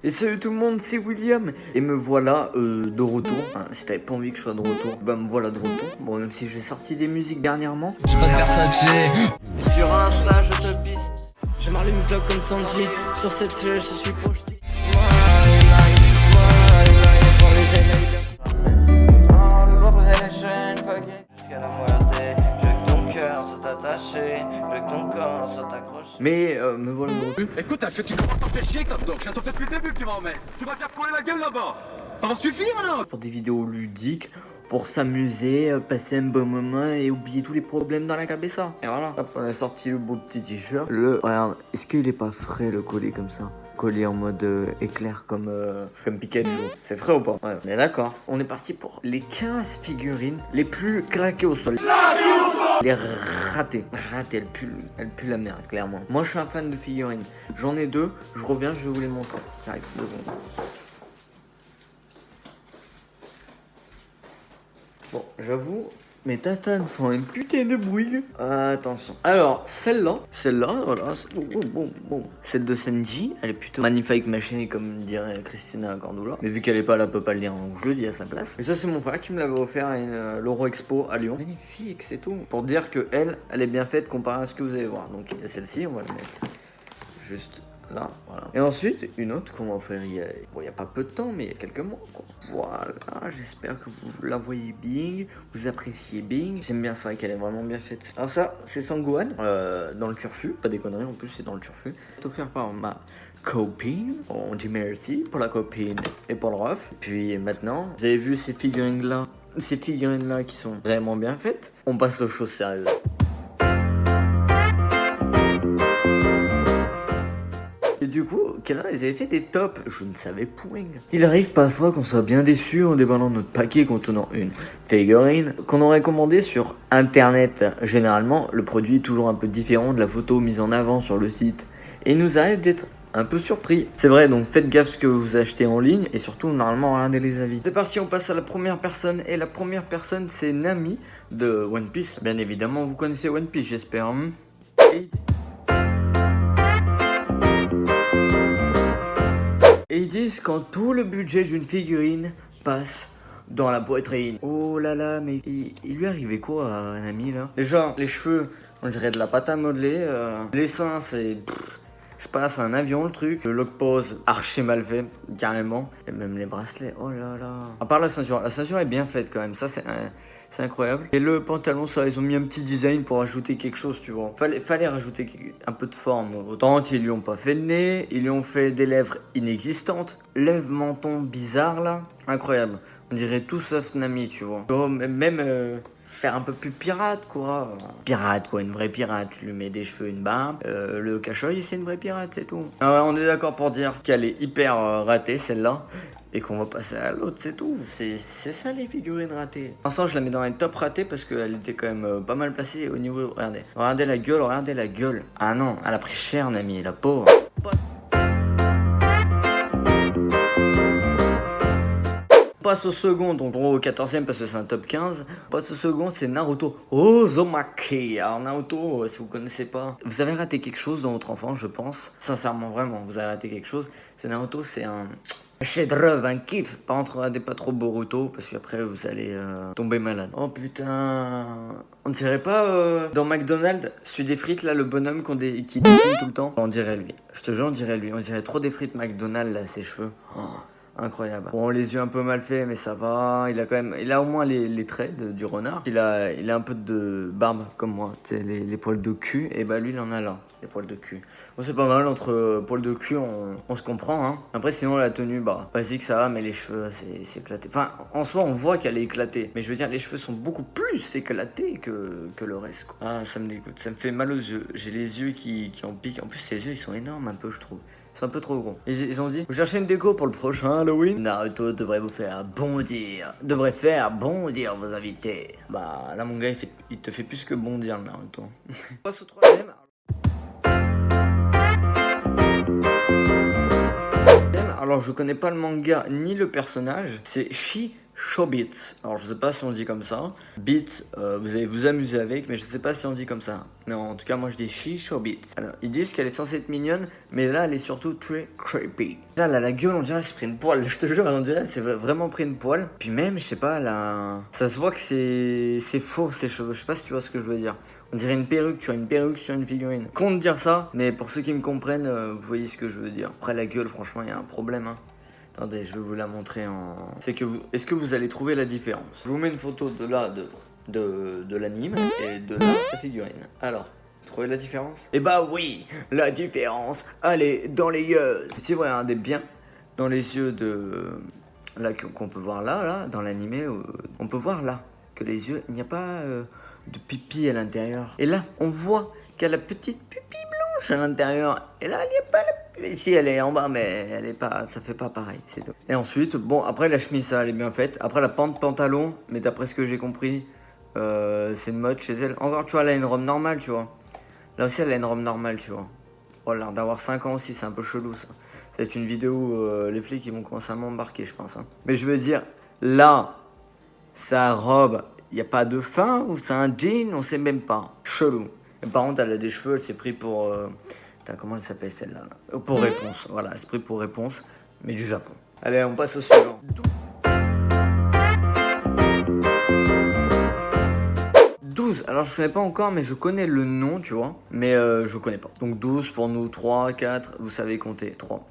Et salut tout le monde, c'est William. Et me voilà de retour. Enfin, si t'avais pas envie que je sois de retour, bah me voilà de retour. Bon, même si j'ai sorti des musiques dernièrement. J'ai pas de Versace. Sur Insta, je te piste. Je m'allume une clope comme Sanji. Sur cette chaise, je suis projeté. Jusqu'à la muerte, je veux que ton cœur soit attaché, je veux que ton corps soit accroché. Mais me voilà de retour. Écoute, tu commences à faire chier, Top Dog. Ça fait depuis le début que tu m'en mets. Tu vas faire couler la gueule là-bas. Ça va suffire, là. Pour des vidéos ludiques, pour s'amuser, passer un bon moment et oublier tous les problèmes dans la cabessa. Et voilà. Hop, on a sorti le beau petit t-shirt. Regarde, est-ce qu'il est pas frais le collier comme ça? Collier en mode éclair comme Pikachu. C'est frais ou pas? Ouais, on est d'accord. On est parti pour les 15 figurines les plus claquées au sol. Les ratées. Ratées, elles puent la merde, clairement. Moi, je suis un fan de figurines. J'en ai deux. Je reviens, je vais vous les montrer. J'arrive, 2 secondes. Bon, j'avoue, mes tatanes font une putain de bruit. Attention. Alors, celle-là, voilà. Bon. Celle de Senji, elle est plutôt magnifique machinée, comme dirait Christina Cordula. Mais vu qu'elle est pas là, elle peut pas le dire, donc je le dis à sa place. Et ça, c'est mon frère qui me l'avait offert à l'Euro Expo à Lyon. Magnifique, c'est tout. Pour dire que elle est bien faite comparé à ce que vous allez voir. Donc, il y a celle-ci, on va la mettre juste là, voilà. Et ensuite, une autre qu'on va faire il y a pas peu de temps, mais il y a quelques mois, quoi. Voilà, j'espère que vous la voyez bien, vous appréciez bien. J'aime bien, c'est vrai qu'elle est vraiment bien faite. Alors ça, c'est Sangohan, dans le turfu, pas des conneries, en plus c'est dans le turfu. C'est offert par ma copine, on dit merci pour la copine et pour le ref. Puis maintenant, vous avez vu ces figurines-là qui sont vraiment bien faites. On passe aux choses sérieuses. Et du coup, Canard, ils avaient fait des tops. Je ne savais point. Il arrive parfois qu'on soit bien déçu en déballant notre paquet contenant une figurine qu'on aurait commandée sur internet. Généralement, le produit est toujours un peu différent de la photo mise en avant sur le site. Et il nous arrive d'être un peu surpris. C'est vrai, donc faites gaffe ce que vous achetez en ligne et surtout, normalement, regardez les avis. C'est parti, on passe à la première personne. Et la première personne, c'est Nami de One Piece. Bien évidemment, vous connaissez One Piece, j'espère. Et ils disent quand tout le budget d'une figurine passe dans la poitrine. Oh là là, mais il lui arrivait quoi à un ami là? Déjà, les cheveux, on dirait de la pâte à modeler. Les seins, c'est... Je sais pas, c'est un avion le truc. Le lock pose, archi mal fait, carrément. Et même les bracelets, oh là là. À part la ceinture est bien faite quand même, ça c'est incroyable. Et le pantalon, ça, ils ont mis un petit design pour ajouter quelque chose, tu vois. Fallait rajouter un peu de forme. Autant, ils lui ont pas fait de nez, ils lui ont fait des lèvres inexistantes. Lèvres menton bizarre là, incroyable. On dirait tout sauf Nami, tu vois. Oh, même faire un peu plus pirate, quoi. Pirate, quoi, une vraie pirate. Tu lui mets des cheveux, une barbe. Le cache-œil, c'est une vraie pirate, c'est tout. Ah ouais, on est d'accord pour dire qu'elle est hyper ratée, celle-là. Et qu'on va passer à l'autre, c'est tout. C'est ça les figurines ratées. Pour l'instant, je la mets dans les top ratés parce qu'elle était quand même pas mal placée au niveau... Regardez. Regardez la gueule. Ah non, elle a pris cher, Nami, la pauvre. Passe au second, donc au 14e parce que c'est un top 15. Passe au second, c'est Naruto Uzumaki. Alors Naruto, si vous connaissez pas, vous avez raté quelque chose dans votre enfance, je pense. Sincèrement, vraiment, vous avez raté quelque chose. Ce Naruto, c'est un chef-d'œuvre, un kiff. Par contre, regardez pas trop Boruto parce qu'après vous allez tomber malade. Oh putain, on dirait pas dans McDonald's, celui des frites là, le bonhomme qui dessine tout le temps. On dirait lui. Je te jure, on dirait lui. On dirait trop des frites McDonald's là, ses cheveux. Oh. Incroyable. Bon, les yeux un peu mal faits, mais ça va. Il a au moins les traits du renard. Il a un peu de barbe, comme moi. Tu sais, les poils de cul. Et bah, lui, il en a là, les poils de cul. Bon, c'est pas mal. Entre poils de cul, on se comprend, hein. Après, sinon, la tenue, bah, basique, ça va, mais les cheveux, c'est éclaté. Enfin, en soi, on voit qu'elle est éclatée. Mais je veux dire, les cheveux sont beaucoup plus éclatés que le reste, quoi. Ah, ça me dégoûte. Ça me fait mal aux yeux. J'ai les yeux qui en piquent. En plus, ses yeux, ils sont énormes, un peu, je trouve. C'est un peu trop gros. Ils ont dit, vous cherchez une déco pour le prochain Halloween? Naruto devrait faire bondir vos invités. Bah là mon gars il te fait plus que bondir Naruto. On passe au troisième. Alors je connais pas le manga ni le personnage. C'est Showbeats. Alors je sais pas si on dit comme ça. Beats, vous allez vous amuser avec, mais je sais pas si on dit comme ça. Mais en tout cas, moi je dis Showbeats. Alors ils disent qu'elle est censée être mignonne, mais là elle est surtout très creepy. Là, elle a la gueule, on dirait elle s'est pris une poêle. Je te jure, on dirait elle s'est vraiment pris une poêle. Puis même, je sais pas, là, ça se voit que c'est faux ses cheveux. Je sais pas si tu vois ce que je veux dire. On dirait une perruque, tu vois, une perruque sur une figurine. Con de dire ça, mais pour ceux qui me comprennent, vous voyez ce que je veux dire. Après la gueule, franchement, il y a un problème, hein. Attendez, je vais vous la montrer en... C'est que est-ce que vous allez trouver la différence? Je vous mets une photo de là, de l'anime et de là, de la figurine. Alors, vous trouvez la différence? Eh bah oui, la différence, elle est dans les yeux. Si vous regardez bien dans les yeux de... Là, qu'on peut voir là, dans l'animé, on peut voir là, que les yeux, il n'y a pas de pipi à l'intérieur. Et là, on voit qu'elle a la petite pupille blanche à l'intérieur. Et là, il n'y a pas la... Si, elle est en bas, mais elle est pas, ça fait pas pareil, c'est tout. Et ensuite, bon, après la chemise, ça, elle est bien faite. Après la pente pantalon, mais d'après ce que j'ai compris, c'est une mode chez elle. Encore, tu vois, elle a une robe normale, tu vois. Là aussi, elle a une robe normale, tu vois. Oh, elle a l'air d'avoir 5 ans aussi, c'est un peu chelou, ça. C'est une vidéo où les flics, ils vont commencer à m'embarquer, je pense. Hein. Mais je veux dire, là, sa robe, il n'y a pas de fin, ou c'est un jean, on sait même pas. Chelou. Et par contre, elle a des cheveux, elle s'est pris pour... comment elle s'appelle celle-là là Pour réponse, voilà, elle s'est pris pour réponse, mais du Japon. Allez, on passe au suivant. 12, alors je connais pas encore, mais je connais le nom, tu vois, mais je connais pas. Donc 12 pour nous, 3, 4, vous savez compter, 3.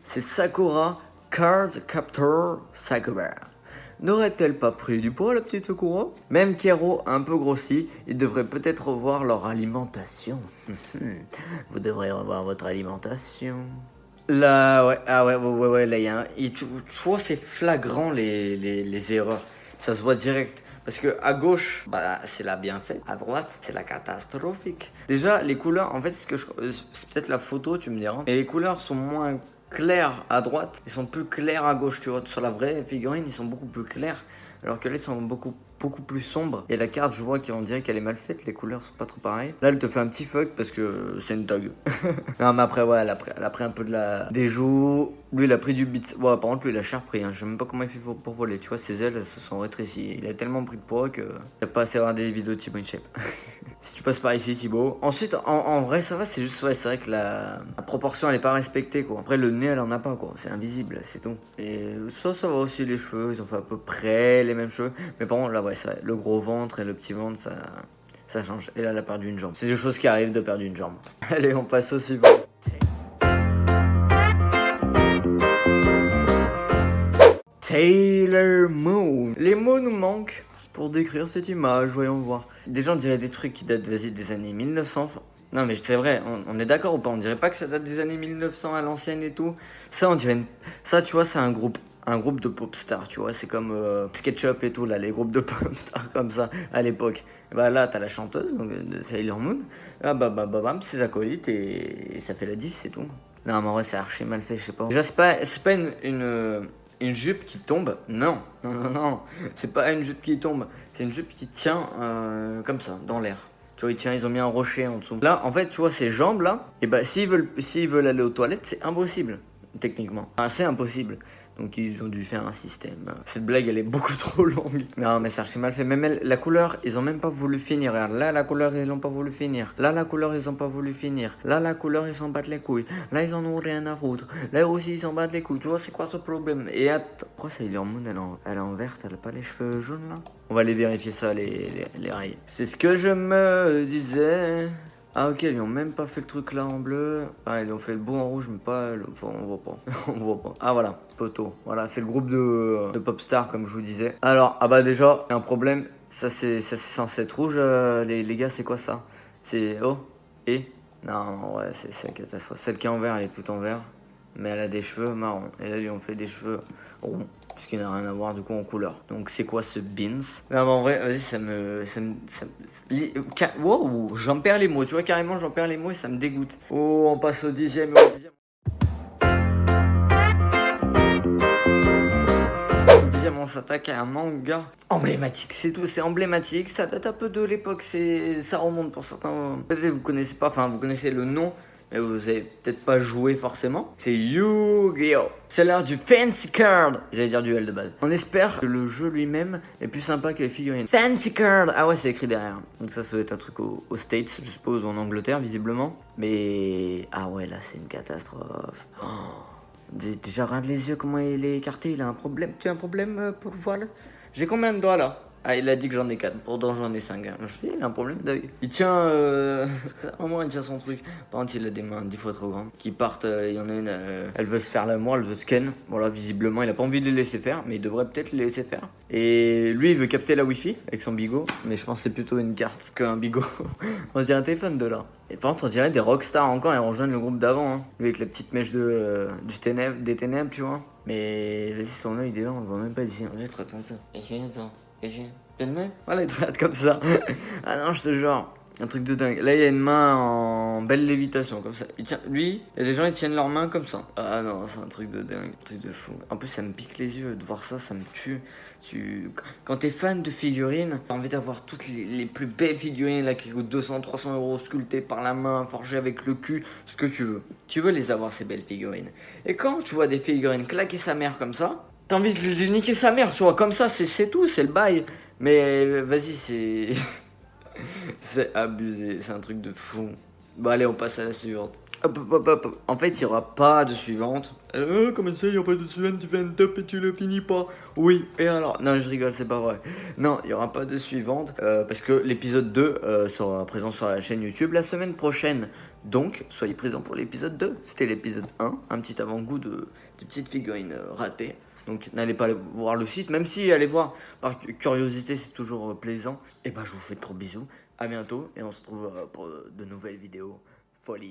C'est Sakura Card Captor Sakura. N'aurait-elle pas pris du poids, la petite Sakura? Même Kero a un peu grossi, ils devraient peut-être revoir leur alimentation. Vous devrez revoir votre alimentation. Là, ouais, ah ouais, là, il y a un... Tu vois, c'est flagrant les erreurs. Ça se voit direct. Parce que à gauche, bah, c'est la bien faite. À droite, c'est la catastrophique. Déjà, les couleurs, en fait, c'est peut-être la photo, tu me diras. Et les couleurs sont moins clairs à droite, ils sont plus clairs à gauche, tu vois. Sur la vraie figurine, ils sont beaucoup plus clairs, alors que là, ils sont beaucoup plus sombres. Et la carte, je vois qu'on dirait qu'elle est mal faite, les couleurs sont pas trop pareilles. Là, elle te fait un petit fuck parce que c'est une dog. Non, mais après, ouais, elle a pris un peu des joues. Lui, il a pris du beat. Ouais, par contre, lui, il a cher pris. Hein. Je sais même pas comment il fait pour voler. Tu vois, ses ailes, elles se sont rétrécies. Il a tellement pris de poids que il a pas assez à voir des vidéos de Thibaut InShape. Si tu passes par ici, Thibaut. Ensuite, en vrai, ça va. C'est juste, ouais, c'est vrai que la proportion, elle est pas respectée, quoi. Après, le nez, elle en a pas, quoi. C'est invisible, c'est tout. Et ça va aussi, les cheveux. Ils ont fait à peu près les mêmes cheveux. Mais par contre, là, ouais, ça, le gros ventre et le petit ventre, ça change. Et là, elle a perdu une jambe. C'est des choses qui arrivent de perdre une jambe. Allez, on passe au suivant. Sailor Moon. Les mots nous manquent pour décrire cette image, voyons voir. Déjà, on dirait des trucs qui datent, vas-y, des années 1900. Non, mais c'est vrai, on est d'accord ou pas? On dirait pas que ça date des années 1900 à l'ancienne et tout. Ça, on dirait Ça, tu vois, c'est un groupe de pop stars, tu vois. C'est comme SketchUp et tout, là, les groupes de pop stars comme ça à l'époque. Bah là, t'as la chanteuse donc, de Sailor Moon. Ah bam, c'est acolytes et ça fait la diff, c'est tout. Non, mais en vrai, c'est archi mal fait, je sais pas. Déjà, c'est pas une jupe qui tombe, non, c'est pas une jupe qui tombe, c'est une jupe qui tient comme ça, dans l'air. Tu vois, ils ont mis un rocher en dessous. Là, en fait, tu vois, ces jambes là, et bah, s'ils veulent aller aux toilettes, c'est impossible, techniquement. Enfin, c'est impossible. Donc ils ont dû faire un système. Cette blague, elle est beaucoup trop longue. Non, mais ça archi mal fait. Même la couleur, ils ont même pas voulu finir. Regarde, là, la couleur, ils l'ont pas voulu finir. Là, la couleur, ils ont pas voulu finir. Là, la couleur, ils s'en battent les couilles. Là, ils en ont rien à foutre. Là aussi, ils s'en battent les couilles. Tu vois, c'est quoi ce problème? Et attends, pourquoi Sailor Moon, elle est en verte? Elle a pas les cheveux jaunes, là? On va aller vérifier ça, les rails. C'est ce que je me disais. Ah ok, ils ont même pas fait le truc là en bleu. Ah, ils ont fait le bout en rouge, mais pas le... Enfin, on voit pas. On voit pas. Ah voilà, poteau. Voilà, c'est le groupe de pop stars comme je vous disais. Alors, ah bah déjà, un problème. Ça c'est censé être rouge, les gars, c'est quoi ça? C'est... Oh? Et? Non, ouais, c'est la catastrophe. Celle qui est en vert, elle est toute en vert. Mais elle a des cheveux marrons. Et là, ils ont fait des cheveux ronds. Ce qui n'a rien à voir du coup en couleur. Donc c'est quoi ce beans? Non mais en vrai, vas-y, wow, j'en perds les mots. Tu vois, carrément, j'en perds les mots et ça me dégoûte. Oh, on passe au 10e. On s'attaque à un manga emblématique, c'est tout, c'est emblématique, ça date un peu de l'époque, ça remonte pour certains. Peut-être vous connaissez pas, enfin vous connaissez le nom, mais vous avez peut-être pas joué forcément. C'est Yu-Gi-Oh! C'est l'heure du Fancy Card. J'allais dire duel de base. On espère que le jeu lui-même est plus sympa que les figurines. Fancy Card! Ah ouais, c'est écrit derrière. Donc ça doit être un truc aux States, je suppose, ou en Angleterre, visiblement. Mais... ah ouais, là, c'est une catastrophe. Oh. Déjà, regarde les yeux, comment il est écarté. Il a un problème. Tu as un problème pour le voile? J'ai combien de doigts là? Ah, il a dit que j'en ai 4, pourtant j'en ai 5. Hein. Il a un problème d'œil. Il tient. Vraiment, il tient son truc. Par contre, il a des mains 10 fois trop grandes. Qui partent, il y en a une, elle veut se faire l'amour, elle veut scan. Voilà, visiblement, il a pas envie de les laisser faire, mais il devrait peut-être les laisser faire. Et lui, il veut capter la Wi-Fi avec son bigot, mais je pense que c'est plutôt une carte qu'un bigot. On dirait un téléphone de là. Et par contre, on dirait des rockstars encore, ils rejoignent le groupe d'avant. Hein. Lui avec la petite mèche des ténèbres, tu vois. Mais vas-y, son œil, déjà, on le voit même pas d'ici. On dirait très comme ça. Voilà, il te regarde comme ça. Ah non, je te jure, un truc de dingue. Là, il y a une main en belle lévitation, comme ça. Lui, il y a des gens, ils tiennent leurs mains comme ça. Ah non, c'est un truc de dingue, un truc de fou. En plus, ça me pique les yeux de voir ça, ça me tue. Quand t'es fan de figurines, t'as envie d'avoir toutes les plus belles figurines là qui coûtent 200-300 euros, sculptées par la main, forgées avec le cul, ce que tu veux. Tu veux les avoir, ces belles figurines. Et quand tu vois des figurines claquer sa mère comme ça, t'as envie de lui niquer sa mère, tu vois, comme ça, c'est tout, c'est le bail. Mais vas-y, c'est... c'est abusé, c'est un truc de fou. Bon allez, on passe à la suivante. Hop, hop, hop, hop. En fait, il n'y aura pas de suivante. Comment ça, il n'y aura pas de suivante? Tu fais un top et tu le finis pas. Oui, et alors? Non, je rigole, c'est pas vrai. Non, il n'y aura pas de suivante. Parce que l'épisode 2 sera présent sur la chaîne YouTube la semaine prochaine. Donc, soyez présents pour l'épisode 2. C'était l'épisode 1, un petit avant-goût de petites figurines ratées. Donc n'allez pas aller voir le site, même si aller voir par curiosité c'est toujours plaisant. Et bah je vous fais de gros bisous, à bientôt et on se retrouve pour de nouvelles vidéos folles.